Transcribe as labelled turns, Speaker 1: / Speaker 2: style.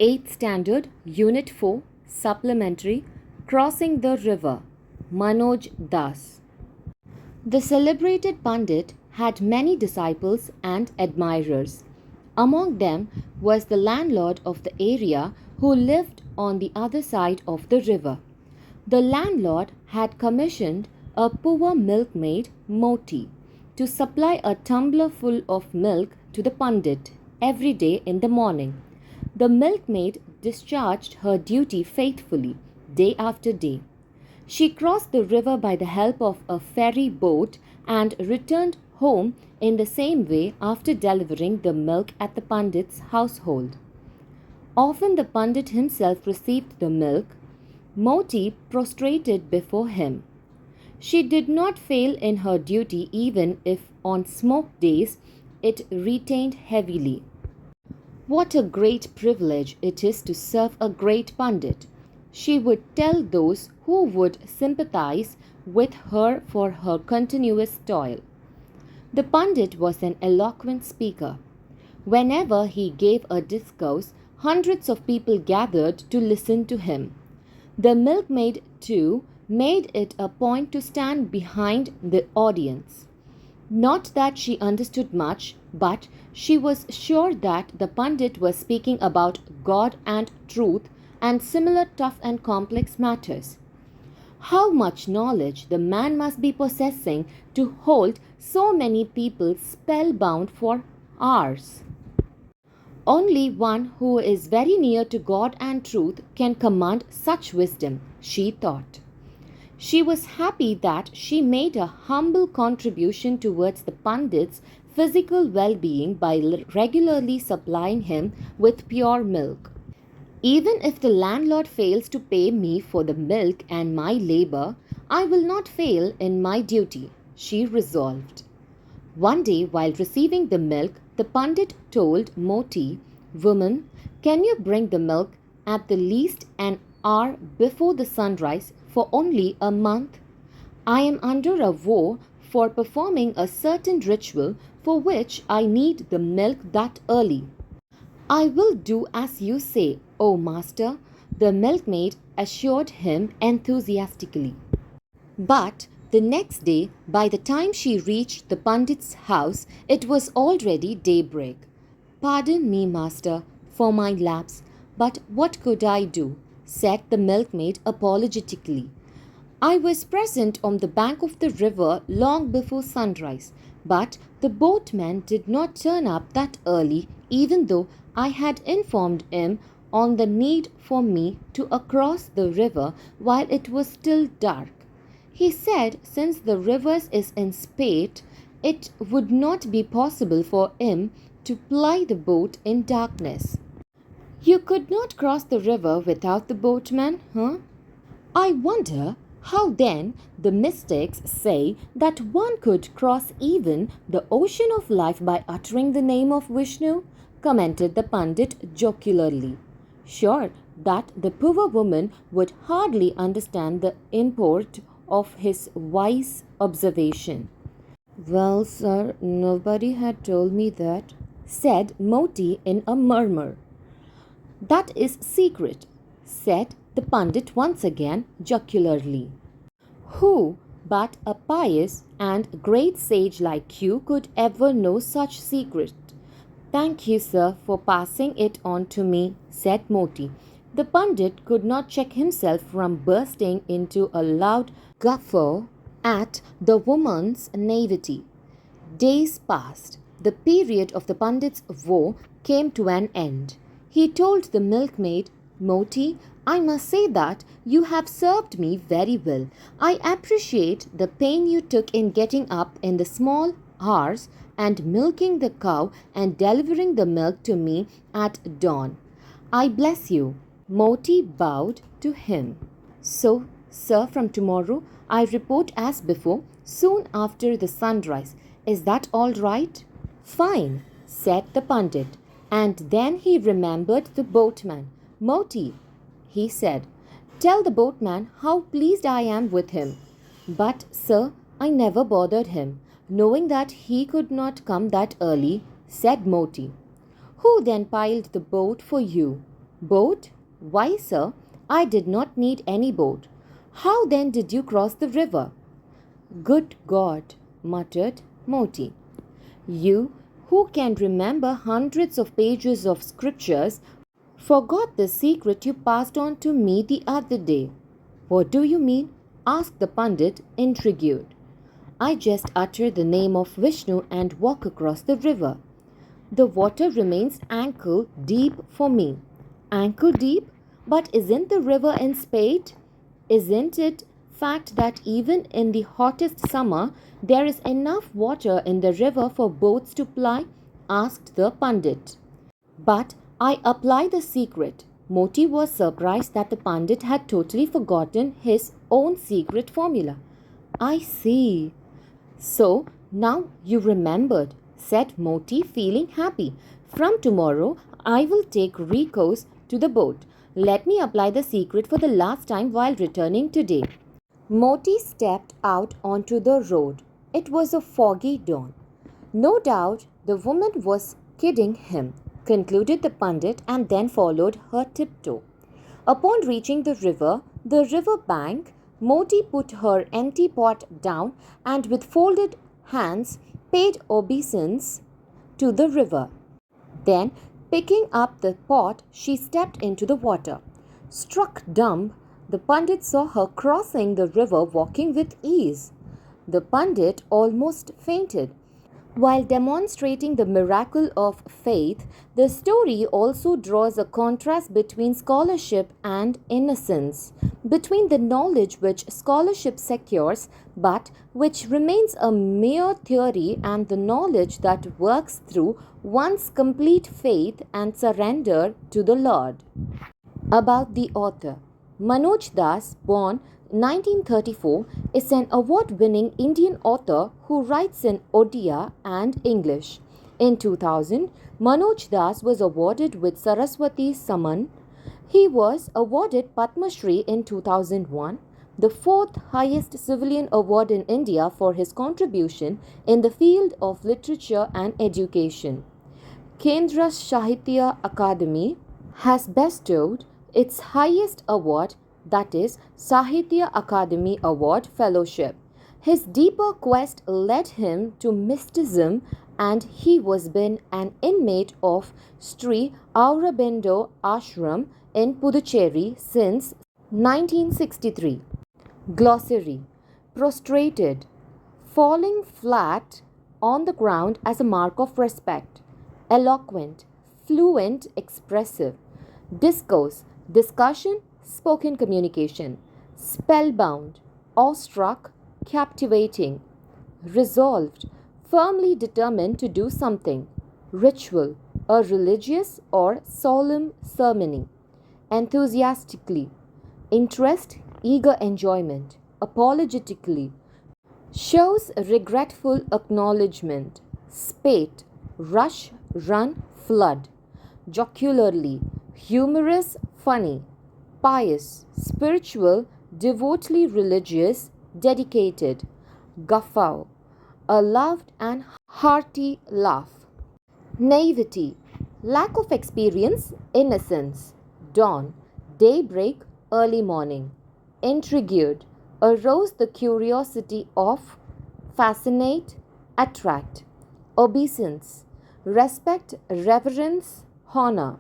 Speaker 1: 8th Standard, Unit 4, Supplementary, Crossing the River, Manoj Das. The celebrated Pandit had many disciples and admirers. Among them was the landlord of the area who lived on the other side of the river. The landlord had commissioned a poor milkmaid, Moti, to supply a tumbler full of milk to the Pandit every day in the morning. The milkmaid discharged her duty faithfully, day after day. She crossed the river by the help of a ferry boat and returned home in the same way after delivering the milk at the Pandit's household. Often the Pandit himself received the milk. Moti prostrated before him. She did not fail in her duty even if on smoke days it retained heavily. What a great privilege it is to serve a great Pandit, she would tell those who would sympathize with her for her continuous toil. The Pandit was an eloquent speaker. Whenever he gave a discourse, hundreds of people gathered to listen to him. The milkmaid, too, made it a point to stand behind the audience. Not that she understood much, but she was sure that the Pandit was speaking about God and truth and similar tough and complex matters. How much knowledge the man must be possessing to hold so many people spellbound for hours. Only one who is very near to God and truth can command such wisdom, she thought. She was happy that she made a humble contribution towards the Pandit's physical well-being by regularly supplying him with pure milk. Even if the landlord fails to pay me for the milk and my labor, I will not fail in my duty, she resolved. One day, while receiving the milk, the Pandit told Moti, "Woman, can you bring the milk at the least an hour before the sunrise for only a month? I am under a vow for performing a certain ritual for which I need the milk that early." "I will do as you say, O master," the milkmaid assured him enthusiastically. But the next day, by the time she reached the Pandit's house, it was already daybreak. "Pardon me, master, for my lapse, but what could I do?" said the milkmaid apologetically. "I was present on the bank of the river long before sunrise, but the boatman did not turn up that early, even though I had informed him on the need for me to cross the river while it was still dark. He said since the river is in spate, it would not be possible for him to ply the boat in darkness." "You could not cross the river without the boatman, huh? I wonder how then the mystics say that one could cross even the ocean of life by uttering the name of Vishnu," commented the Pandit jocularly, sure that the poor woman would hardly understand the import of his wise observation. "Well, sir, nobody had told me that," said Moti in a murmur. "That is secret," said the Pandit once again jocularly. "Who but a pious and great sage like you could ever know such secret?" "Thank you, sir, for passing it on to me," said Moti. The Pandit could not check himself from bursting into a loud guffaw at the woman's naivety. Days passed. The period of the Pandit's woe came to an end. He told the milkmaid, "Moti, I must say that you have served me very well. I appreciate the pain you took in getting up in the small hours and milking the cow and delivering the milk to me at dawn. I bless you." Moti bowed to him. "So, sir, from tomorrow I report as before, soon after the sunrise. Is that all right?" "Fine," said the Pandit. And then he remembered the boatman. "Moti," he said, "tell the boatman how pleased I am with him." "But, sir, I never bothered him, knowing that he could not come that early," said Moti. "Who then piled the boat for you?" Boat? Why, sir, I did not need any boat. How then did you cross the river? Good God, muttered Moti. You, who can remember hundreds of pages of scriptures, forgot the secret you passed on to me the other day. What do you mean? Asked the Pandit, intrigued. I just utter the name of Vishnu and walk across the river. The water remains ankle deep for me. Ankle deep? But isn't the river in spate? Isn't it fact that even in the hottest summer there is enough water in the river for boats to ply? Asked the Pandit. But I apply the secret. Moti was surprised that the Pandit had totally forgotten his own secret formula. I see. So now you remembered, said Moti, feeling happy. From tomorrow I will take recourse to the boat. Let me apply the secret for the last time while returning today. Moti stepped out onto the road. It was a foggy dawn. No doubt the woman was kidding him, concluded the Pandit, and then followed her tiptoe. Upon reaching the river bank, Moti put her empty pot down and with folded hands paid obeisance to the river. Then, picking up the pot, she stepped into the water. Struck dumb, the Pandit saw her crossing the river walking with ease. The Pandit almost fainted. While demonstrating the miracle of faith, the story also draws a contrast between scholarship and innocence, between the knowledge which scholarship secures but which remains a mere theory and the knowledge that works through one's complete faith and surrender to the Lord. About the author. Manoj Das, born 1934, is an award-winning Indian author who writes in Odia and English. In 2000, Manoj Das was awarded with Saraswati Samman. He was awarded Padma Shri in 2001, the fourth highest civilian award in India for his contribution in the field of literature and education. Kendra Sahitya Akademi has bestowed its highest award, that is Sahitya Akademi Award Fellowship. His deeper quest led him to mysticism and he was been an inmate of Sri Aurobindo Ashram in Puducherry since 1963. Glossary. Prostrated, falling flat on the ground as a mark of respect. Eloquent, fluent, expressive. Discourse, discussion, spoken communication. Spellbound, awestruck, captivating. Resolved, firmly determined to do something. Ritual, a religious or solemn ceremony. Enthusiastically, interest, eager enjoyment. Apologetically, shows regretful acknowledgement. Spate, rush, run, flood. Jocularly, humorous, funny. Pious, spiritual, devotedly religious, dedicated. Guffaw, a loved and hearty laugh. Naivety, lack of experience, innocence. Dawn, daybreak, early morning. Intrigued, arouse the curiosity of. Fascinate, attract. Obeisance, respect, reverence, honor.